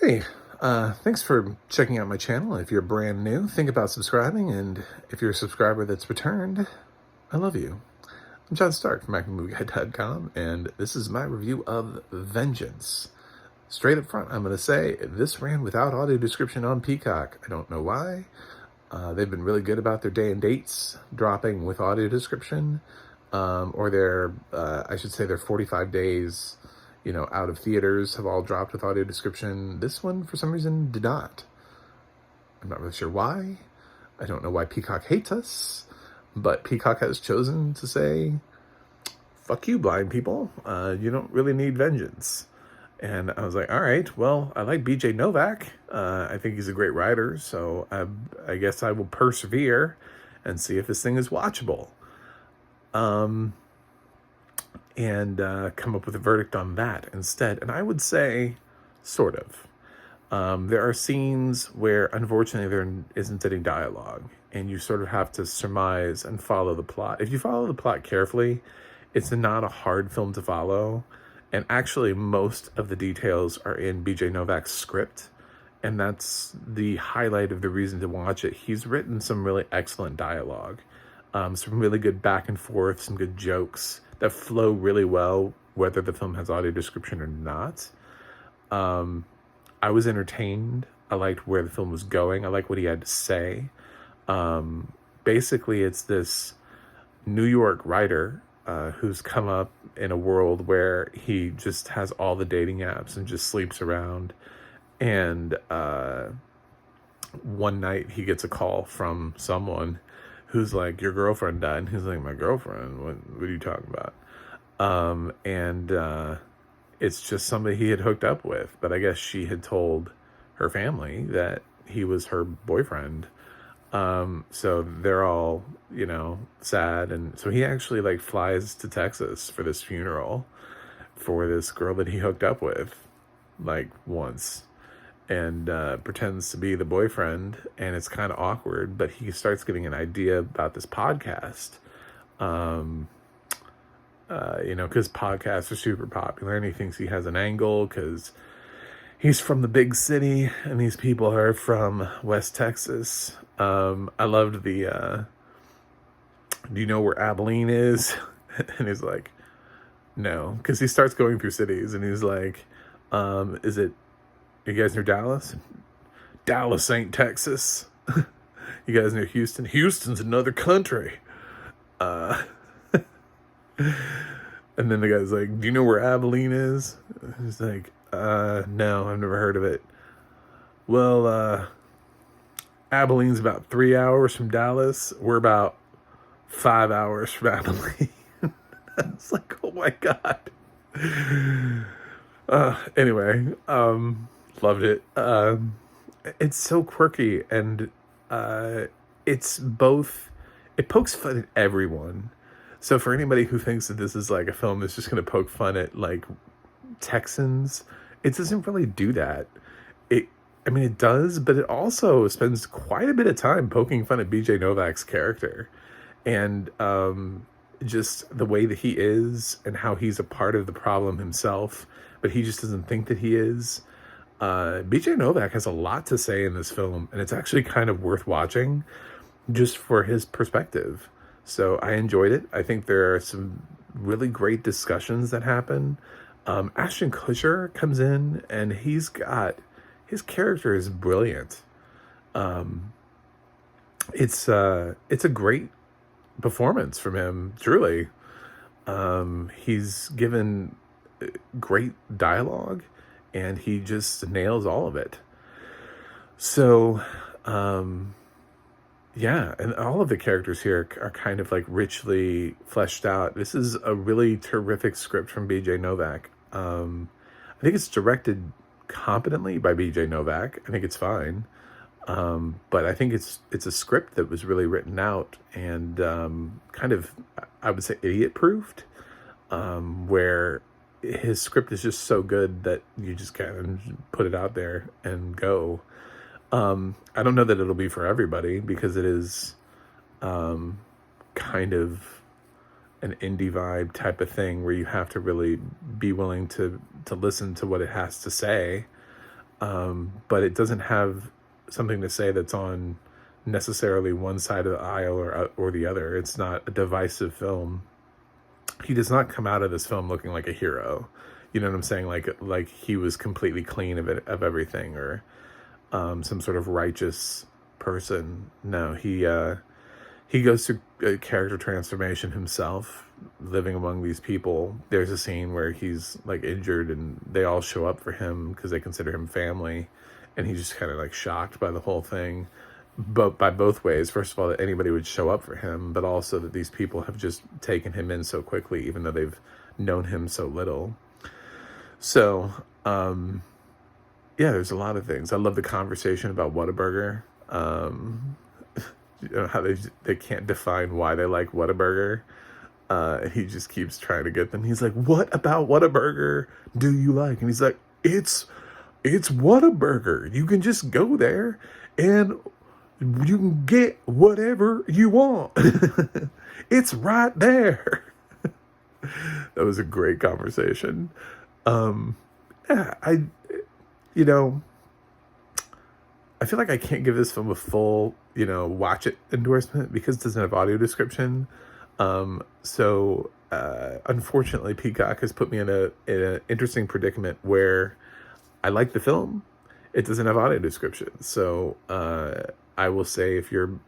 Hey, thanks for checking out my channel. If you're brand new, think about subscribing, and if you're a subscriber that's returned, I love you. I'm John Stark from movieguy.com, and this is my review of Vengeance. Straight up front, I'm going to say this ran without audio description on Peacock. I don't know why. They've been really good about their day and dates dropping with audio description, or I should say their 45 days, out of theaters have all dropped with audio description. This one, for some reason, did not. I'm not really sure why. I don't know why Peacock hates us, but Peacock has chosen to say, fuck you, blind people. You don't really need vengeance. And I was like, all right, well, I like BJ Novak. I think he's a great writer, so I guess I will persevere and see if this thing is watchable. And come up with a verdict on that instead. And I would say, sort of. There are scenes where, unfortunately, there isn't any dialogue, and you sort of have to surmise and follow the plot. If you follow the plot carefully, it's not a hard film to follow. And actually, most of the details are in BJ Novak's script, and that's the highlight of the reason to watch it. He's written some really excellent dialogue, some really good back and forth, some good jokes that flow really well, whether the film has audio description or not. I was entertained. I liked where the film was going. I liked what he had to say. Basically, it's this New York writer who's come up in a world where he just has all the dating apps and just sleeps around. And one night he gets a call from someone who's like, your girlfriend died. And he's like, my girlfriend? What are you talking about? It's just somebody he had hooked up with. But I guess she had told her family that he was her boyfriend. So they're all, sad. And so he actually flies to Texas for this funeral for this girl that he hooked up with once, and pretends to be the boyfriend. And it's kind of awkward, but he starts getting an idea about this podcast. Because podcasts are super popular, and he thinks he has an angle because he's from the big city and these people are from West Texas. I loved the, do you know where Abilene is? And he's like, no, because he starts going through cities, and he's like, you guys near Dallas? Dallas ain't Texas. You guys near Houston? Houston's another country. And then the guy's like, do you know where Abilene is? He's like, no, I've never heard of it. Well, Abilene's about 3 hours from Dallas. We're about 5 hours from Abilene. I was like, oh my God. Anyway, loved it. It's so quirky, and it's both, it pokes fun at everyone. So for anybody who thinks that this is like a film that's just going to poke fun at Texans, it doesn't really do that. It does, but it also spends quite a bit of time poking fun at BJ Novak's character, and just the way that he is and how he's a part of the problem himself, but he just doesn't think that he is. BJ Novak has a lot to say in this film, and it's actually kind of worth watching just for his perspective. So I enjoyed it. I think there are some really great discussions that happen. Ashton Kutcher comes in, and his character is brilliant. It's a great performance from him, truly. He's given great dialogue, and he just nails all of it. So, yeah, and all of the characters here are kind of richly fleshed out. This is a really terrific script from BJ Novak. I think it's directed competently by BJ Novak. I think it's fine. But I think it's a script that was really written out and kind of, I would say, idiot-proofed, where his script is just so good that you just kind of put it out there and go. I don't know that it'll be for everybody, because it is kind of an indie vibe type of thing where you have to really be willing to listen to what it has to say. but it doesn't have something to say that's on necessarily one side of the aisle or the other. It's not a divisive film. He does not come out of this film looking like a hero. You know what I'm saying? Like he was completely clean of everything, or some sort of righteous person. No, he goes through a character transformation himself, living among these people. There's a scene where he's like injured and they all show up for him because they consider him family, and he's just kind of like shocked by the whole thing, but by both ways. First of all, that anybody would show up for him, but also that these people have just taken him in so quickly, even though they've known him so little. So, yeah, there's a lot of things. I love the conversation about Whataburger. You know, how they can't define why they like Whataburger. He just keeps trying to get them. He's like, "What about Whataburger do you like?" And he's like, It's Whataburger. You can just go there and you can get whatever you want. It's right there." That was a great conversation. Yeah, you know, I feel like I can't give this film a full, watch it endorsement because it doesn't have audio description. So unfortunately, Peacock has put me in an interesting predicament where I like the film. It doesn't have audio description. So I will say, if you're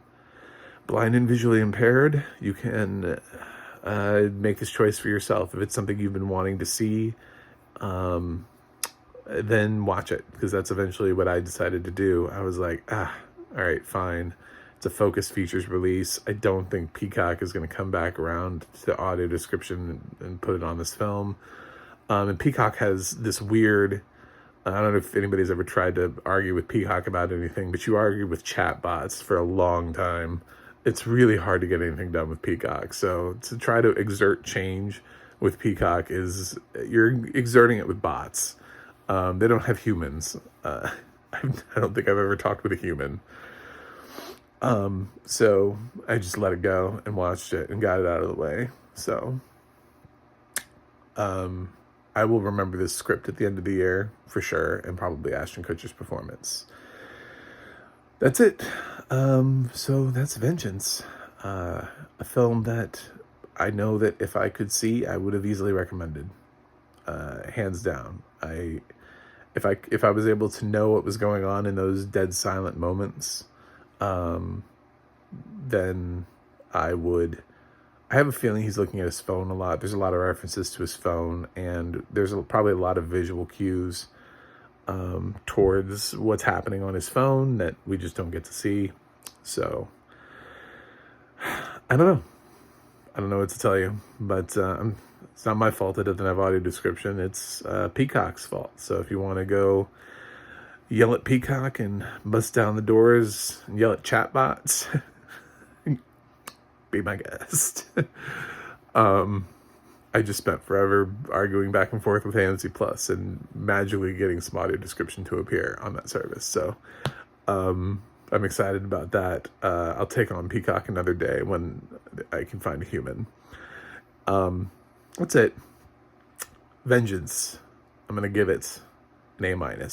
blind and visually impaired, you can make this choice for yourself. If it's something you've been wanting to see, then watch it, because that's eventually what I decided to do. I was like, all right, fine. It's a Focus Features release. I don't think Peacock is going to come back around to audio description and put it on this film. And Peacock has this weird, I don't know if anybody's ever tried to argue with Peacock about anything, but you argue with chatbots for a long time. It's really hard to get anything done with Peacock. So to try to exert change with Peacock you're exerting it with bots. They don't have humans. I don't think I've ever talked with a human. So I just let it go and watched it and got it out of the way. So, I will remember this script at the end of the year for sure, and probably Ashton Kutcher's performance. That's it. So that's Vengeance, a film that I know that if I could see, I would have easily recommended, hands down. If I was able to know what was going on in those dead silent moments, then I would. I have a feeling he's looking at his phone a lot. There's a lot of references to his phone, and there's probably a lot of visual cues towards what's happening on his phone that we just don't get to see. So I don't know. I don't know what to tell you, but it's not my fault it doesn't have audio description. It's Peacock's fault. So if you want to go yell at Peacock and bust down the doors and yell at chatbots, be my guest. I just spent forever arguing back and forth with AMC Plus and magically getting some audio description to appear on that service. So I'm excited about that. I'll take on Peacock another day when I can find a human. That's it. Vengeance. I'm going to give it an A-.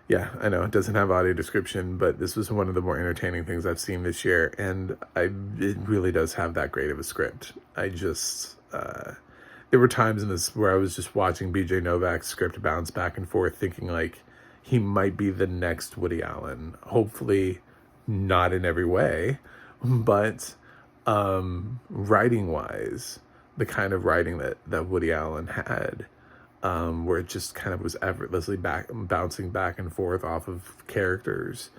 Yeah, I know it doesn't have audio description, but this was one of the more entertaining things I've seen this year, and it really does have that great of a script. I just, there were times in this where I was just watching BJ Novak's script bounce back and forth, thinking like he might be the next Woody Allen. Hopefully not in every way, but writing-wise, the kind of writing that Woody Allen had, where it just kind of was effortlessly bouncing back and forth off of characters,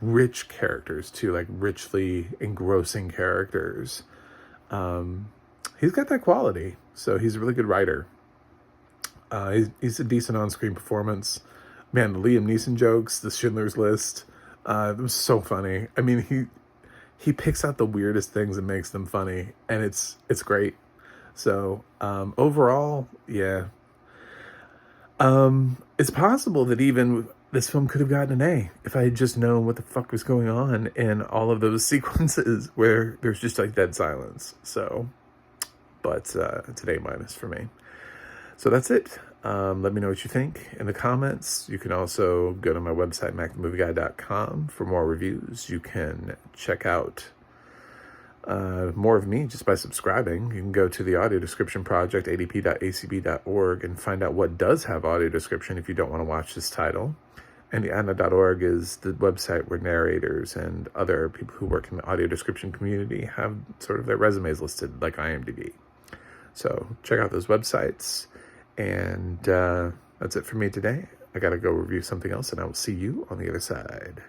rich characters too, like richly engrossing characters. He's got that quality, so he's a really good writer. He's a decent on-screen performance. Man, the Liam Neeson jokes, the Schindler's List, it was so funny. I mean, he picks out the weirdest things and makes them funny, and it's great. So overall, yeah. It's possible that even this film could have gotten an A if I had just known what the fuck was going on in all of those sequences where there's just like dead silence. So, but it's an A- for me. So that's it. Let me know what you think in the comments. You can also go to my website, macthemovieguy.com, for more reviews. You can check out more of me just by subscribing. You can go to the audio description project, adp.acb.org, and find out what does have audio description if you don't want to watch this title. Indiana.org is the website where narrators and other people who work in the audio description community have sort of their resumes listed, like IMDb. So check out those websites. And that's it for me today. I got to go review something else, and I will see you on the other side.